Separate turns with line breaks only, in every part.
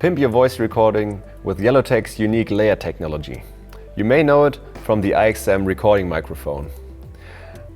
Pimp your voice recording with Yellowtek's unique layer technology. You may know it from the IXM recording microphone.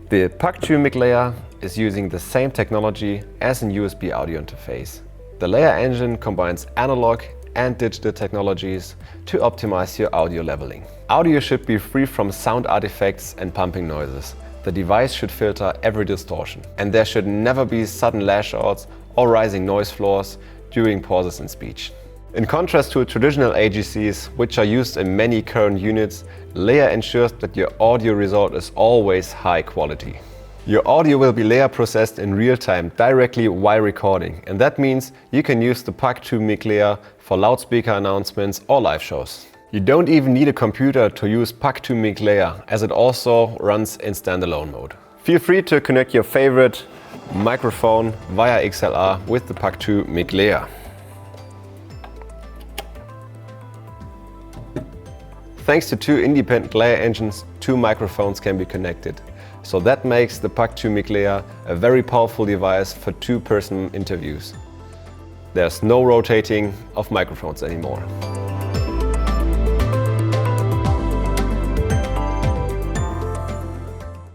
The PAC2 mic layer is using the same technology as an USB audio interface. The layer engine combines analog and digital technologies to optimize your audio leveling. Audio should be free from sound artifacts and pumping noises. The device should filter every distortion. And there should never be sudden lash outs or rising noise floors during pauses in speech. In contrast to traditional AGCs, which are used in many current units, layer ensures that your audio result is always high quality. Your audio will be layer processed in real time directly while recording, and that means you can use the PAC2 mic layer for loudspeaker announcements or live shows. You don't even need a computer to use PAC2 mic layer, as it also runs in standalone mode. Feel free to connect your favorite microphone via XLR with the PAC2 mic layer. Thanks to two independent layer engines, two microphones can be connected. So that makes the PAC2 mic layer a very powerful device for two-person interviews. There's no rotating of microphones anymore.